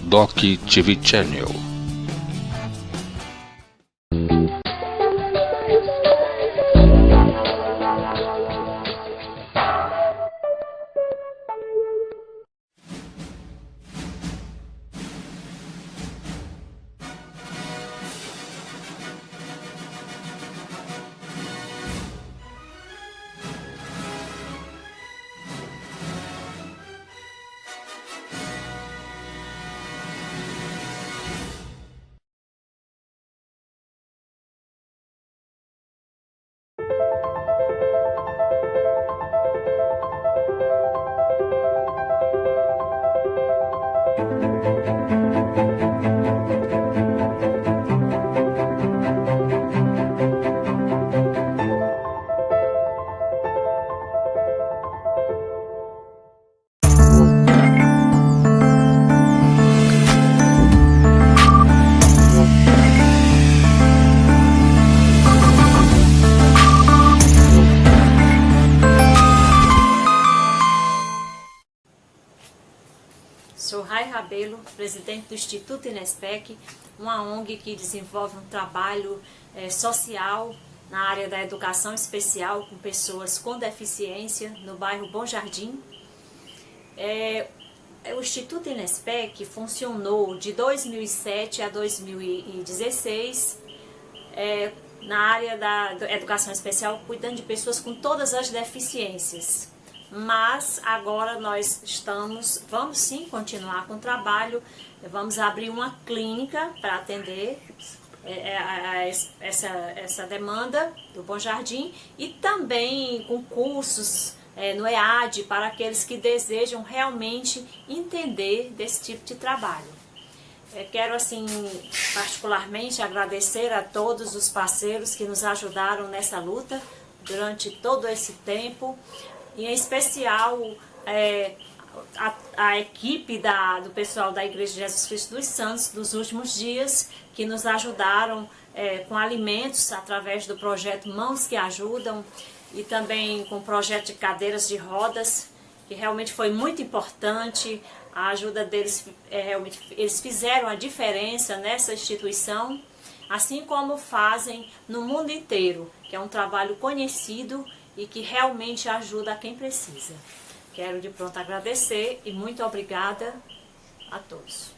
Doc TV Channel. Sou Rai Rabelo, presidente do Instituto Inespec, uma ONG que desenvolve um trabalho social na área da educação especial com pessoas com deficiência no bairro Bom Jardim. O Instituto Inespec funcionou de 2007 a 2016 na área da educação especial, cuidando de pessoas com todas as deficiências. Mas agora nós vamos sim continuar com o trabalho, vamos abrir uma clínica para atender essa demanda do Bom Jardim e também com cursos no EAD para aqueles que desejam realmente entender desse tipo de trabalho. Quero assim particularmente agradecer a todos os parceiros que nos ajudaram nessa luta durante todo esse tempo. E em especial a equipe do pessoal da Igreja de Jesus Cristo dos Santos dos últimos dias, que nos ajudaram com alimentos através do projeto Mãos que Ajudam e também com o projeto de cadeiras de rodas, que realmente foi muito importante. A ajuda deles, realmente, eles fizeram a diferença nessa instituição, assim como fazem no mundo inteiro, que é um trabalho conhecido e que realmente ajuda a quem precisa. Quero de pronto agradecer e muito obrigada a todos.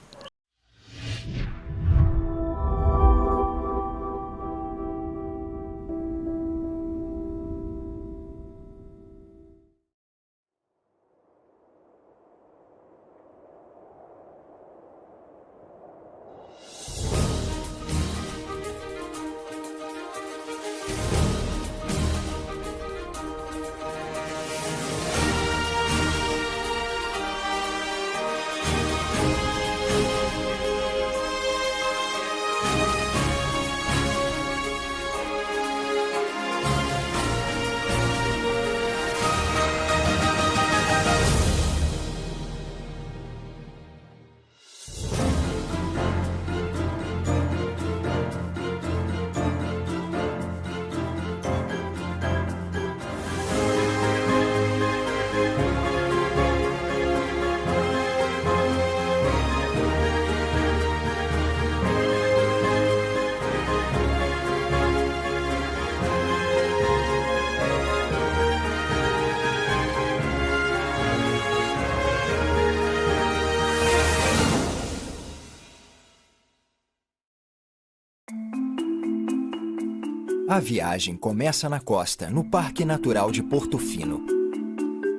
A viagem começa na costa, no Parque Natural de Porto Fino.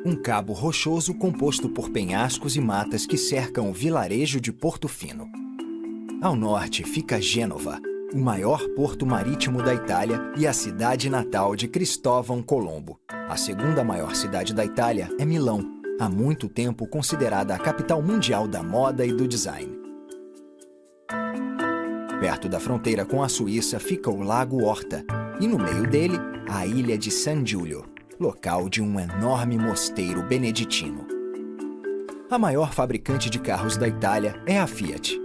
Um cabo rochoso composto por penhascos e matas que cercam o vilarejo de Porto Fino. Ao norte fica Gênova, o maior porto marítimo da Itália e a cidade natal de Cristóvão Colombo. A segunda maior cidade da Itália é Milão, há muito tempo considerada a capital mundial da moda e do design. Perto da fronteira com a Suíça fica o Lago Horta, e no meio dele, a ilha de San Giulio, local de um enorme mosteiro beneditino. A maior fabricante de carros da Itália é a Fiat.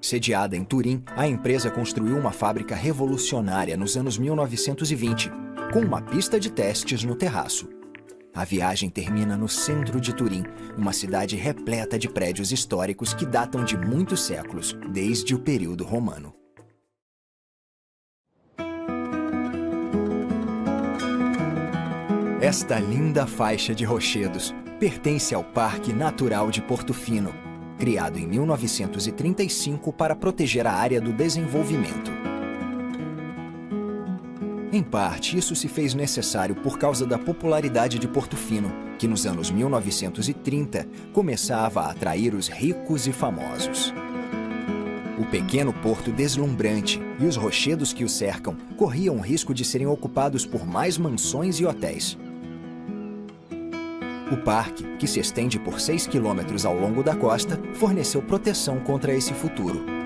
Sediada em Turim, a empresa construiu uma fábrica revolucionária nos anos 1920, com uma pista de testes no terraço. A viagem termina no centro de Turim, uma cidade repleta de prédios históricos que datam de muitos séculos, desde o período romano. Esta linda faixa de rochedos pertence ao Parque Natural de Portofino, criado em 1935 para proteger a área do desenvolvimento. Em parte, isso se fez necessário por causa da popularidade de Portofino, que nos anos 1930 começava a atrair os ricos e famosos. O pequeno porto deslumbrante e os rochedos que o cercam corriam o risco de serem ocupados por mais mansões e hotéis. O parque, que se estende por 6 quilômetros ao longo da costa, forneceu proteção contra esse futuro.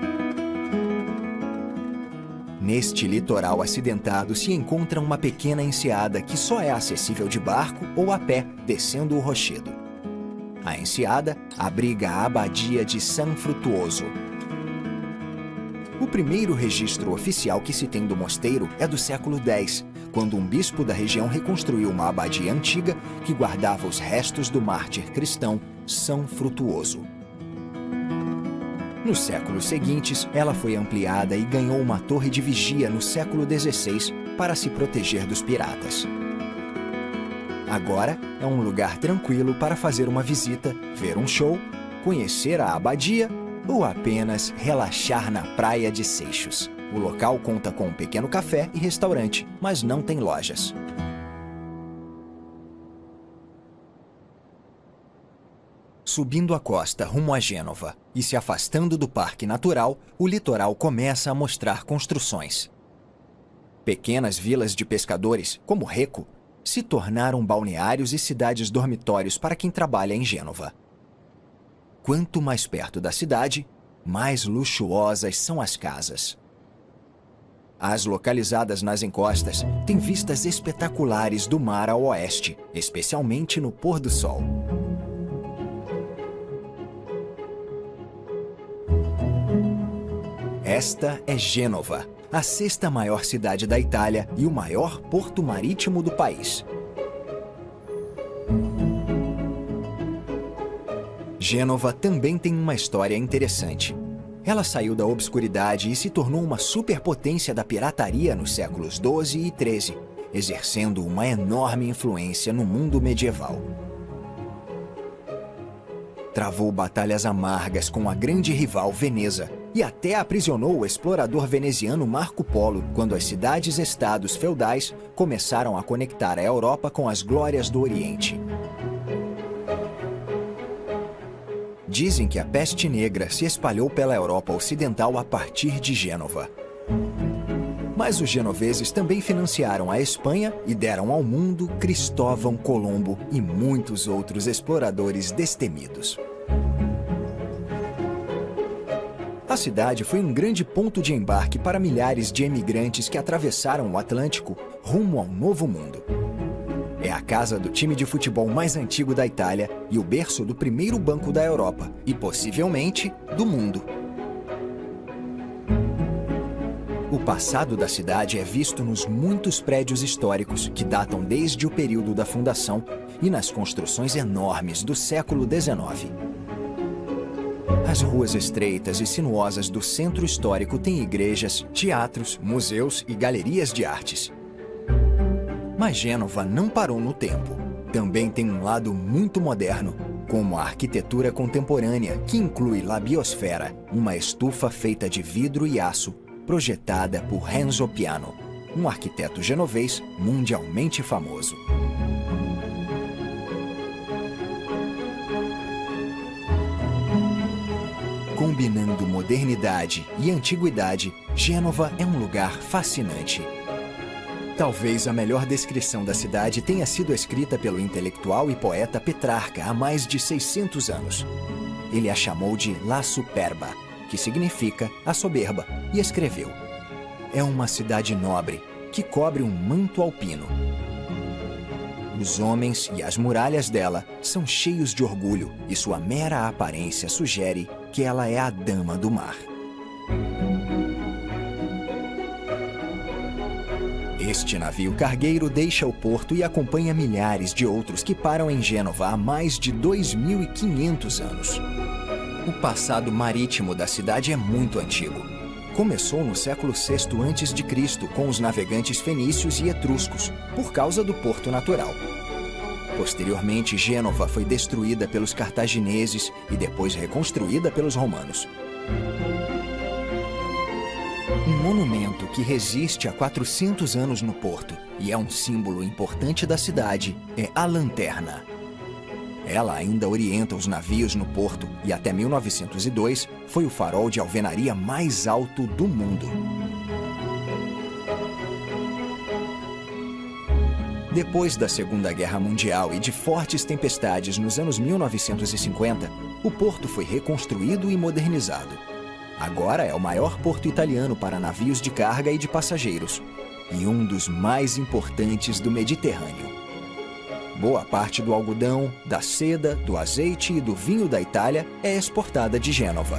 Neste litoral acidentado se encontra uma pequena enseada que só é acessível de barco ou a pé, descendo o rochedo. A enseada abriga a abadia de San Frutuoso. O primeiro registro oficial que se tem do mosteiro é do século X, quando um bispo da região reconstruiu uma abadia antiga que guardava os restos do mártir cristão São Frutuoso. Nos séculos seguintes, ela foi ampliada e ganhou uma torre de vigia no século XVI para se proteger dos piratas. Agora é um lugar tranquilo para fazer uma visita, ver um show, conhecer a abadia ou apenas relaxar na praia de Seixos. O local conta com um pequeno café e restaurante, mas não tem lojas. Subindo a costa rumo a Gênova e se afastando do Parque Natural, o litoral começa a mostrar construções. Pequenas vilas de pescadores, como Recco, se tornaram balneários e cidades dormitórios para quem trabalha em Gênova. Quanto mais perto da cidade, mais luxuosas são as casas. As localizadas nas encostas têm vistas espetaculares do mar ao oeste, especialmente no pôr do sol. Esta é Gênova, a 6ª maior cidade da Itália e o maior porto marítimo do país. Gênova também tem uma história interessante. Ela saiu da obscuridade e se tornou uma superpotência da pirataria nos séculos XII e XIII, exercendo uma enorme influência no mundo medieval. Travou batalhas amargas com a grande rival Veneza e até aprisionou o explorador veneziano Marco Polo quando as cidades-estados feudais começaram a conectar a Europa com as glórias do Oriente. Dizem que a peste negra se espalhou pela Europa Ocidental a partir de Gênova. Mas os genoveses também financiaram a Espanha e deram ao mundo Cristóvão Colombo e muitos outros exploradores destemidos. A cidade foi um grande ponto de embarque para milhares de emigrantes que atravessaram o Atlântico rumo ao Novo Mundo. É a casa do time de futebol mais antigo da Itália e o berço do primeiro banco da Europa e, possivelmente, do mundo. O passado da cidade é visto nos muitos prédios históricos que datam desde o período da fundação e nas construções enormes do século XIX. As ruas estreitas e sinuosas do centro histórico têm igrejas, teatros, museus e galerias de artes. Mas Gênova não parou no tempo. Também tem um lado muito moderno, como a arquitetura contemporânea, que inclui La Biosfera, uma estufa feita de vidro e aço, projetada por Renzo Piano, um arquiteto genovês mundialmente famoso. Combinando modernidade e antiguidade, Gênova é um lugar fascinante. Talvez a melhor descrição da cidade tenha sido escrita pelo intelectual e poeta Petrarca há mais de 600 anos. Ele a chamou de La Superba, que significa a soberba, e escreveu: é uma cidade nobre, que cobre um manto alpino. Os homens e as muralhas dela são cheios de orgulho e sua mera aparência sugere que ela é a dama do mar. Este navio cargueiro deixa o porto e acompanha milhares de outros que param em Gênova há mais de 2.500 anos. O passado marítimo da cidade é muito antigo. Começou no século VI a.C. com os navegantes fenícios e etruscos, por causa do porto natural. Posteriormente, Gênova foi destruída pelos cartagineses e depois reconstruída pelos romanos. Um monumento que resiste há 400 anos no porto e é um símbolo importante da cidade é a lanterna. Ela ainda orienta os navios no porto e até 1902 foi o farol de alvenaria mais alto do mundo. Depois da Segunda Guerra Mundial e de fortes tempestades nos anos 1950, o porto foi reconstruído e modernizado. Agora é o maior porto italiano para navios de carga e de passageiros, e um dos mais importantes do Mediterrâneo. Boa parte do algodão, da seda, do azeite e do vinho da Itália é exportada de Gênova.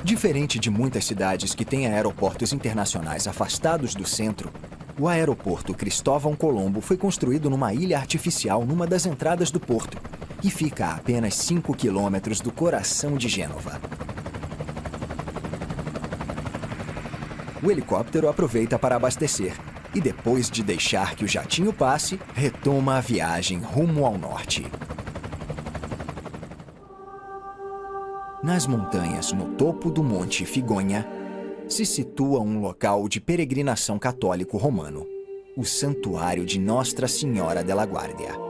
Diferente de muitas cidades que têm aeroportos internacionais afastados do centro, o aeroporto Cristóvão Colombo foi construído numa ilha artificial numa das entradas do porto e fica a apenas 5 quilômetros do coração de Gênova. O helicóptero aproveita para abastecer e, depois de deixar que o jatinho passe, retoma a viagem rumo ao norte. Nas montanhas, no topo do Monte Figonha, se situa um local de peregrinação católico romano, o Santuário de Nostra Senhora della Guardia.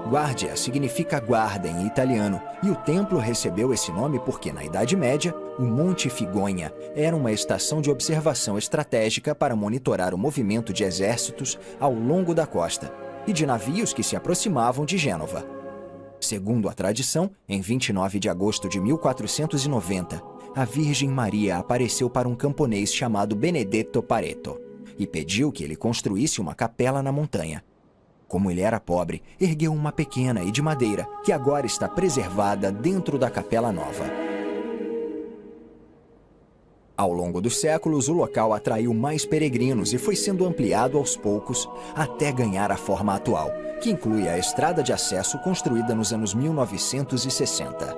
Guardia significa guarda em italiano, e o templo recebeu esse nome porque, na Idade Média, o Monte Figonha era uma estação de observação estratégica para monitorar o movimento de exércitos ao longo da costa e de navios que se aproximavam de Gênova. Segundo a tradição, em 29 de agosto de 1490, a Virgem Maria apareceu para um camponês chamado Benedetto Pareto e pediu que ele construísse uma capela na montanha. Como ele era pobre, ergueu uma pequena e de madeira, que agora está preservada dentro da capela nova. Ao longo dos séculos, o local atraiu mais peregrinos e foi sendo ampliado aos poucos até ganhar a forma atual, que inclui a estrada de acesso construída nos anos 1960.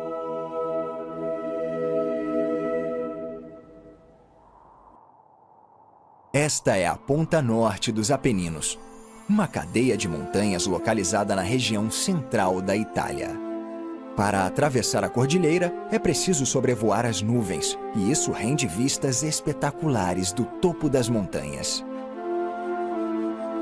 Esta é a ponta norte dos Apeninos, uma cadeia de montanhas localizada na região central da Itália. Para atravessar a cordilheira, é preciso sobrevoar as nuvens, e isso rende vistas espetaculares do topo das montanhas.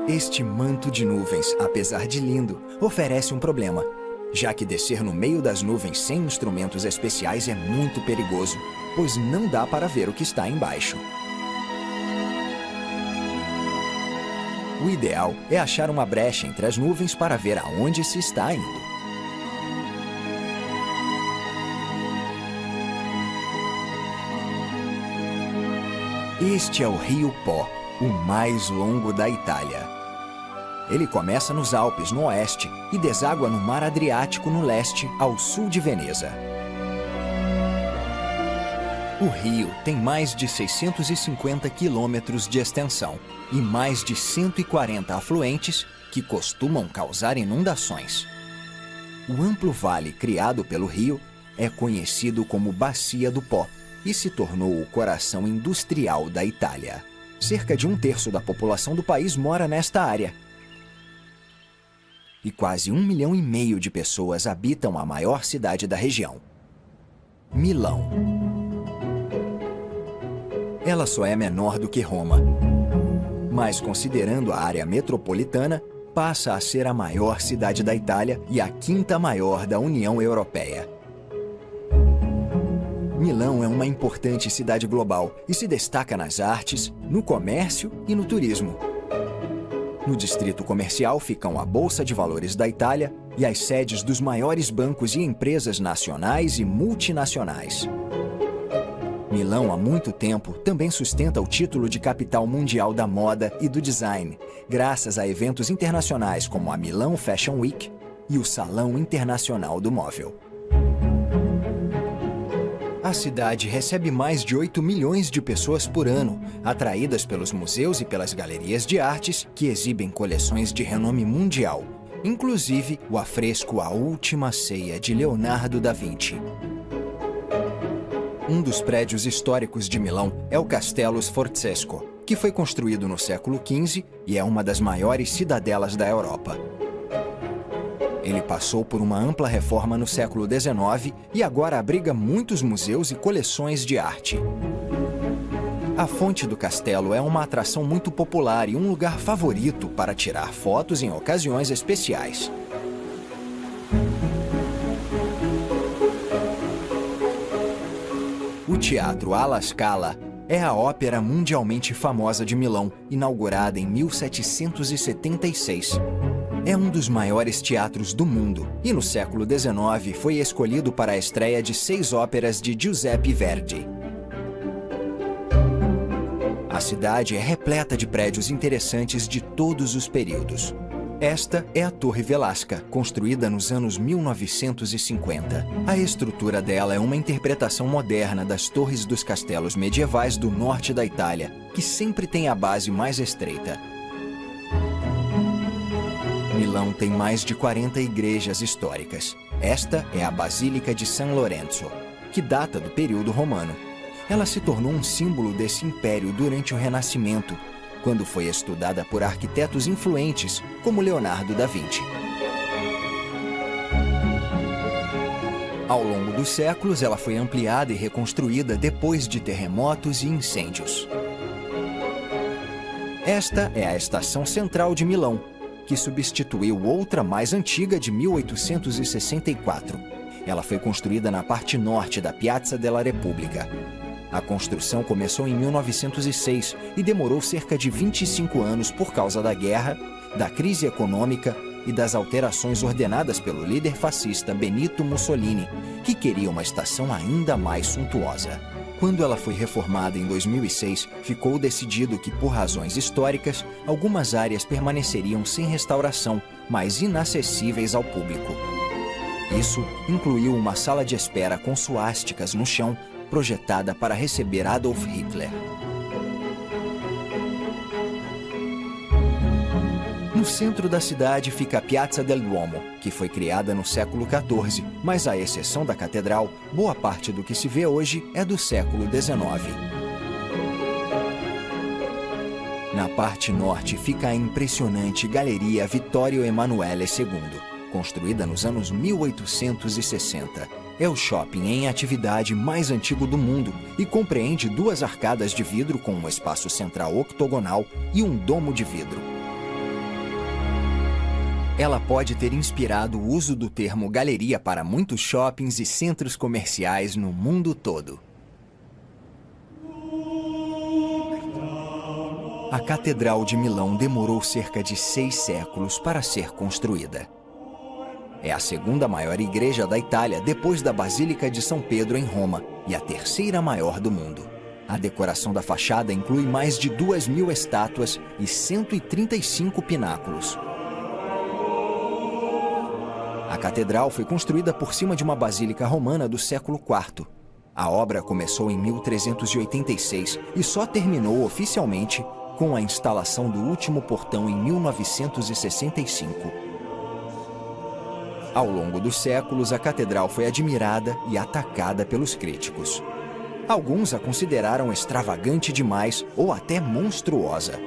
Este manto de nuvens, apesar de lindo, oferece um problema, já que descer no meio das nuvens sem instrumentos especiais é muito perigoso, pois não dá para ver o que está embaixo. O ideal é achar uma brecha entre as nuvens para ver aonde se está indo. Este é o Rio Po, o mais longo da Itália. Ele começa nos Alpes, no oeste, e deságua no Mar Adriático, no leste, ao sul de Veneza. O rio tem mais de 650 quilômetros de extensão e mais de 140 afluentes que costumam causar inundações. O amplo vale criado pelo rio é conhecido como Bacia do Po e se tornou o coração industrial da Itália. Cerca de 1/3 da população do país mora nesta área. E quase 1,5 milhão de pessoas habitam a maior cidade da região, Milão. Ela só é menor do que Roma, mas considerando a área metropolitana, passa a ser a maior cidade da Itália e a 5ª maior da União Europeia. Milão é uma importante cidade global e se destaca nas artes, no comércio e no turismo. No distrito comercial ficam a Bolsa de Valores da Itália e as sedes dos maiores bancos e empresas nacionais e multinacionais. Milão, há muito tempo, também sustenta o título de capital mundial da moda e do design, graças a eventos internacionais como a Milão Fashion Week e o Salão Internacional do Móvel. A cidade recebe mais de 8 milhões de pessoas por ano, atraídas pelos museus e pelas galerias de artes que exibem coleções de renome mundial, inclusive o afresco A Última Ceia de Leonardo da Vinci. Um dos prédios históricos de Milão é o Castelo Sforzesco, que foi construído no século XV e é uma das maiores cidadelas da Europa. Ele passou por uma ampla reforma no século XIX e agora abriga muitos museus e coleções de arte. A fonte do castelo é uma atração muito popular e um lugar favorito para tirar fotos em ocasiões especiais. O Teatro alla Scala é a ópera mundialmente famosa de Milão, inaugurada em 1776. É um dos maiores teatros do mundo e no século XIX foi escolhido para a estreia de 6 óperas de Giuseppe Verdi. A cidade é repleta de prédios interessantes de todos os períodos. Esta é a Torre Velasca, construída nos anos 1950. A estrutura dela é uma interpretação moderna das torres dos castelos medievais do norte da Itália, que sempre tem a base mais estreita. Milão tem mais de 40 igrejas históricas. Esta é a Basílica de San Lorenzo, que data do período romano. Ela se tornou um símbolo desse império durante o Renascimento, quando foi estudada por arquitetos influentes como Leonardo da Vinci. Ao longo dos séculos, ela foi ampliada e reconstruída depois de terremotos e incêndios. Esta é a Estação Central de Milão, que substituiu outra mais antiga de 1864. Ela foi construída na parte norte da Piazza della Repubblica. A construção começou em 1906 e demorou cerca de 25 anos por causa da guerra, da crise econômica e das alterações ordenadas pelo líder fascista Benito Mussolini, que queria uma estação ainda mais suntuosa. Quando ela foi reformada em 2006, ficou decidido que, por razões históricas, algumas áreas permaneceriam sem restauração, mas inacessíveis ao público. Isso incluiu uma sala de espera com suásticas no chão, projetada para receber Adolf Hitler. No centro da cidade fica a Piazza del Duomo, que foi criada no século XIV, mas à exceção da catedral, boa parte do que se vê hoje é do século XIX. Na parte norte fica a impressionante Galeria Vittorio Emanuele II, construída nos anos 1860. É o shopping em atividade mais antigo do mundo e compreende 2 arcadas de vidro com um espaço central octogonal e um domo de vidro. Ela pode ter inspirado o uso do termo galeria para muitos shoppings e centros comerciais no mundo todo. A Catedral de Milão demorou cerca de 6 séculos para ser construída. É a segunda maior igreja da Itália depois da Basílica de São Pedro em Roma e a terceira maior do mundo. A decoração da fachada inclui mais de 2.000 estátuas e 135 pináculos. A catedral foi construída por cima de uma basílica romana do século IV. A obra começou em 1386 e só terminou oficialmente com a instalação do último portão em 1965. Ao longo dos séculos, a catedral foi admirada e atacada pelos críticos. Alguns a consideraram extravagante demais ou até monstruosa.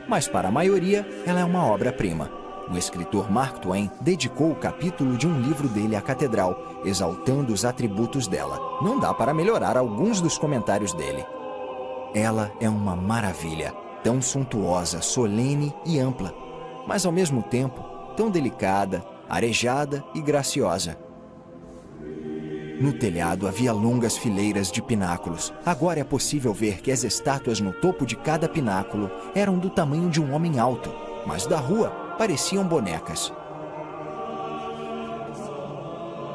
Mas para a maioria, ela é uma obra-prima. O escritor Mark Twain dedicou o capítulo de um livro dele à catedral, exaltando os atributos dela. Não dá para melhorar alguns dos comentários dele. Ela é uma maravilha, tão suntuosa, solene e ampla, mas ao mesmo tempo tão delicada, arejada e graciosa. No telhado havia longas fileiras de pináculos. Agora é possível ver que as estátuas no topo de cada pináculo eram do tamanho de um homem alto, mas da rua pareciam bonecas.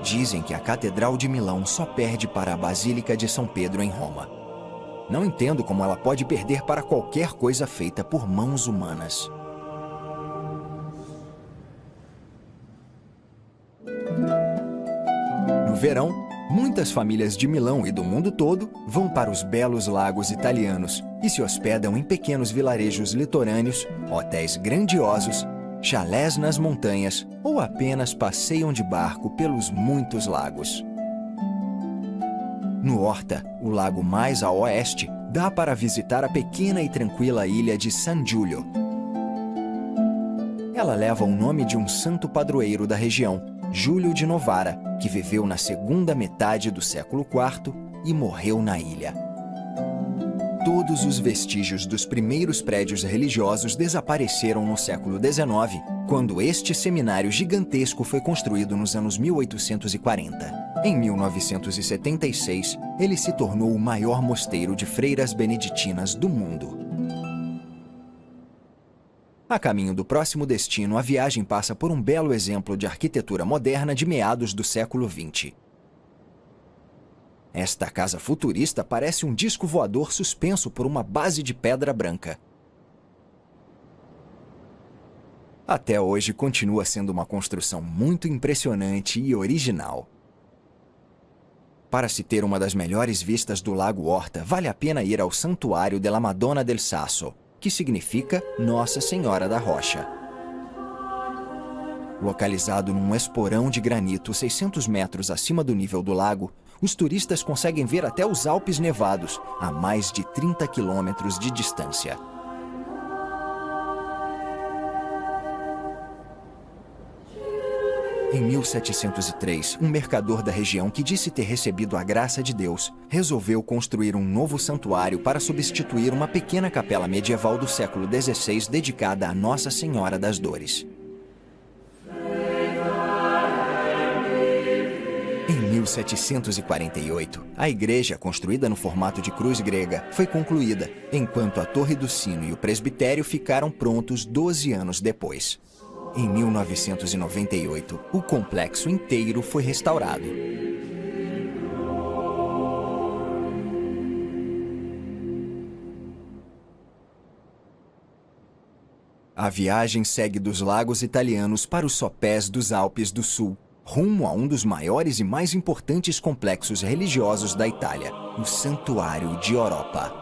Dizem que a Catedral de Milão só perde para a Basílica de São Pedro em Roma. Não entendo como ela pode perder para qualquer coisa feita por mãos humanas. No verão, Muitas famílias de Milão e do mundo todo vão para os belos lagos italianos e se hospedam em pequenos vilarejos litorâneos, hotéis grandiosos, chalés nas montanhas ou apenas passeiam de barco pelos muitos lagos. No Orta, o lago mais a oeste, dá para visitar a pequena e tranquila ilha de San Giulio. Ela leva o nome de um santo padroeiro da região, Júlio de Novara, que viveu na segunda metade do século IV e morreu na ilha. Todos os vestígios dos primeiros prédios religiosos desapareceram no século XIX, quando este seminário gigantesco foi construído nos anos 1840. Em 1976, ele se tornou o maior mosteiro de freiras beneditinas do mundo. A caminho do próximo destino, a viagem passa por um belo exemplo de arquitetura moderna de meados do século XX. Esta casa futurista parece um disco voador suspenso por uma base de pedra branca. Até hoje, continua sendo uma construção muito impressionante e original. Para se ter uma das melhores vistas do Lago Orta, vale a pena ir ao Santuário della Madonna del Sasso, que significa Nossa Senhora da Rocha. Localizado num esporão de granito 600 metros acima do nível do lago, os turistas conseguem ver até os Alpes nevados, a mais de 30 quilômetros de distância. Em 1703, um mercador da região que disse ter recebido a graça de Deus, resolveu construir um novo santuário para substituir uma pequena capela medieval do século XVI dedicada a Nossa Senhora das Dores. Em 1748, a igreja, construída no formato de cruz grega, foi concluída, enquanto a Torre do Sino e o presbitério ficaram prontos 12 anos depois. Em 1998, o complexo inteiro foi restaurado. A viagem segue dos lagos italianos para os sopés dos Alpes do Sul, rumo a um dos maiores e mais importantes complexos religiosos da Itália, o Santuário de Oropa.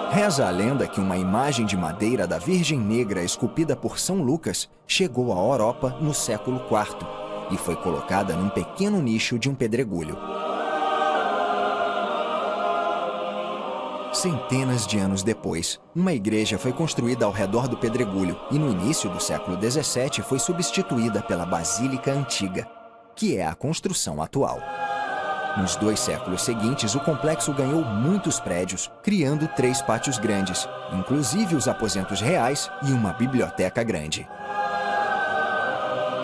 Reza a lenda que uma imagem de madeira da Virgem Negra esculpida por São Lucas chegou a Oropa no século IV e foi colocada num pequeno nicho de um pedregulho. Centenas de anos depois, uma igreja foi construída ao redor do pedregulho e no início do século XVII foi substituída pela Basílica Antiga, que é a construção atual. Nos 2 séculos seguintes, o complexo ganhou muitos prédios, criando 3 pátios grandes, inclusive os aposentos reais e uma biblioteca grande.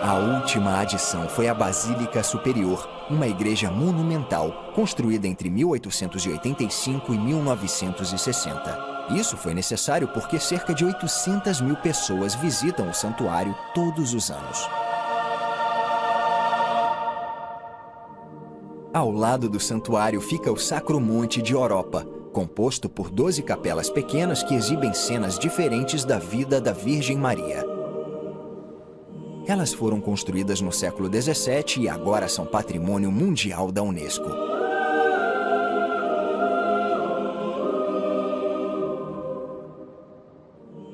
A última adição foi a Basílica Superior, uma igreja monumental, construída entre 1885 e 1960. Isso foi necessário porque cerca de 800 mil pessoas visitam o santuário todos os anos. Ao lado do santuário fica o Sacro Monte de Oropa, composto por 12 capelas pequenas que exibem cenas diferentes da vida da Virgem Maria. Elas foram construídas no século XVII e agora são patrimônio mundial da Unesco.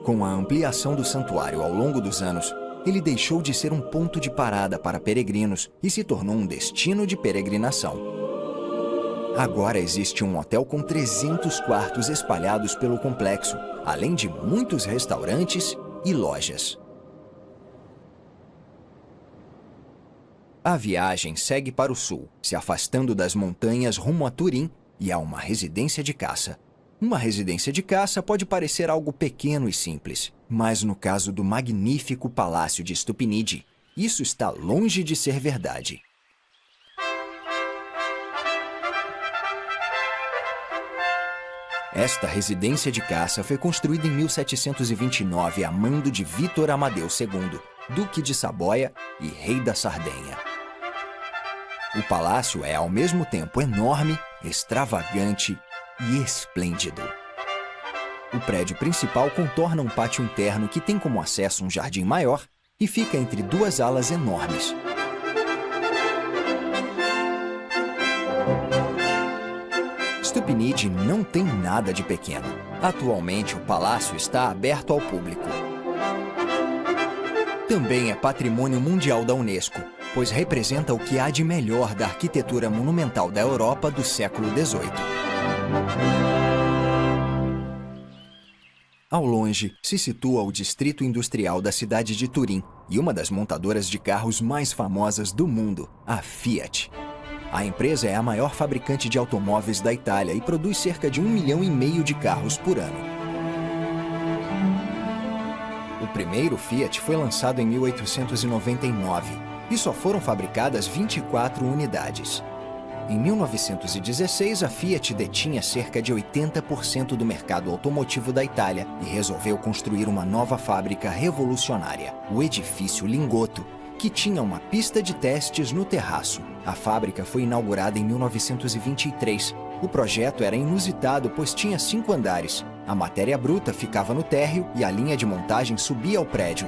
Com a ampliação do santuário ao longo dos anos, ele deixou de ser um ponto de parada para peregrinos e se tornou um destino de peregrinação. Agora existe um hotel com 300 quartos espalhados pelo complexo, além de muitos restaurantes e lojas. A viagem segue para o sul, se afastando das montanhas rumo a Turim e a uma residência de caça. Uma residência de caça pode parecer algo pequeno e simples, mas no caso do magnífico Palácio de Stupinigi, isso está longe de ser verdade. Esta residência de caça foi construída em 1729 a mando de Vítor Amadeu II, Duque de Saboia e Rei da Sardenha. O palácio é ao mesmo tempo enorme, extravagante e esplêndido. O prédio principal contorna um pátio interno que tem como acesso um jardim maior e fica entre 2 alas enormes. Stupinide não tem nada de pequeno. Atualmente, o palácio está aberto ao público. Também é patrimônio mundial da Unesco, pois representa o que há de melhor da arquitetura monumental da Europa do século XVIII. Ao longe, se situa o distrito industrial da cidade de Turim e uma das montadoras de carros mais famosas do mundo, a Fiat. A empresa é a maior fabricante de automóveis da Itália e produz cerca de 1,5 milhão de carros por ano. O primeiro Fiat foi lançado em 1899 e só foram fabricadas 24 unidades. Em 1916, a Fiat detinha cerca de 80% do mercado automotivo da Itália e resolveu construir uma nova fábrica revolucionária, o Edifício Lingotto, que tinha uma pista de testes no terraço. A fábrica foi inaugurada em 1923. O projeto era inusitado, pois tinha 5 andares. A matéria bruta ficava no térreo e a linha de montagem subia ao prédio.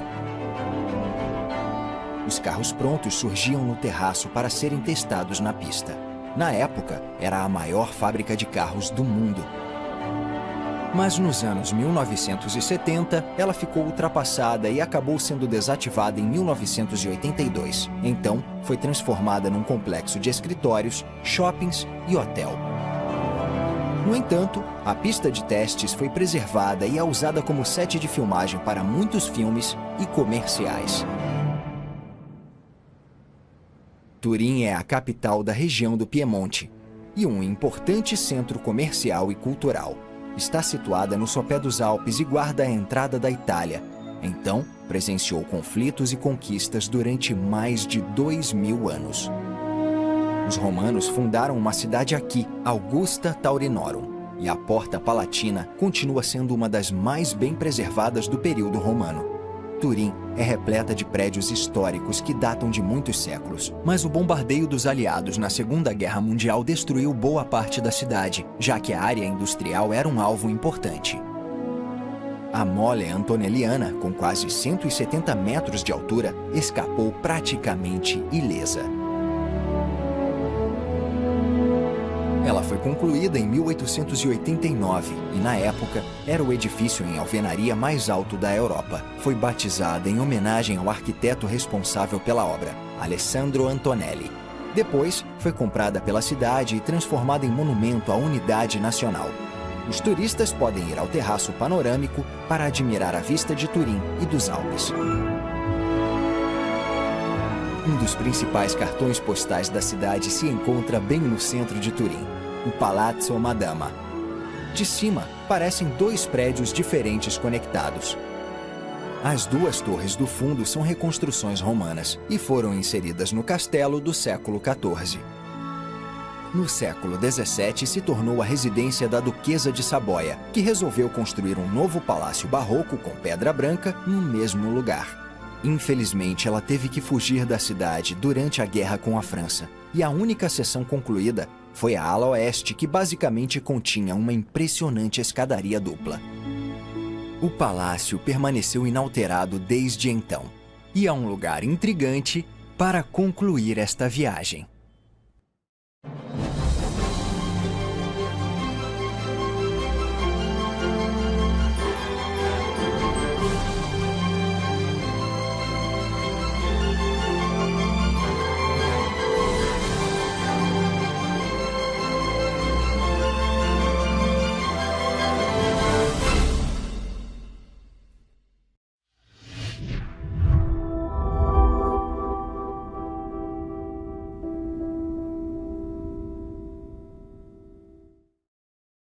Os carros prontos surgiam no terraço para serem testados na pista. Na época, era a maior fábrica de carros do mundo. Mas nos anos 1970, ela ficou ultrapassada e acabou sendo desativada em 1982. Então, foi transformada num complexo de escritórios, shoppings e hotel. No entanto, a pista de testes foi preservada e é usada como set de filmagem para muitos filmes e comerciais. Turim é a capital da região do Piemonte e um importante centro comercial e cultural. Está situada no sopé dos Alpes e guarda a entrada da Itália. Então, presenciou conflitos e conquistas durante mais de 2000 anos. Os romanos fundaram uma cidade aqui, Augusta Taurinorum, e a Porta Palatina continua sendo uma das mais bem preservadas do período romano. Turim é repleta de prédios históricos que datam de muitos séculos, mas o bombardeio dos aliados na Segunda Guerra Mundial destruiu boa parte da cidade, já que a área industrial era um alvo importante. A Mole Antonelliana, com quase 170 metros de altura, escapou praticamente ilesa. Ela foi concluída em 1889 e, na época, era o edifício em alvenaria mais alto da Europa. Foi batizada em homenagem ao arquiteto responsável pela obra, Alessandro Antonelli. Depois, foi comprada pela cidade e transformada em monumento à unidade nacional. Os turistas podem ir ao terraço panorâmico para admirar a vista de Turim e dos Alpes. Um dos principais cartões postais da cidade se encontra bem no centro de Turim, o Palazzo Madama. De cima, parecem 2 prédios diferentes conectados. As 2 torres do fundo são reconstruções romanas e foram inseridas no castelo do século XIV. No século XVII se tornou a residência da Duquesa de Saboia, que resolveu construir um novo palácio barroco com pedra branca no mesmo lugar. Infelizmente, ela teve que fugir da cidade durante a guerra com a França, e a única seção concluída foi a ala oeste, que basicamente continha uma impressionante escadaria dupla. O palácio permaneceu inalterado desde então, e é um lugar intrigante para concluir esta viagem.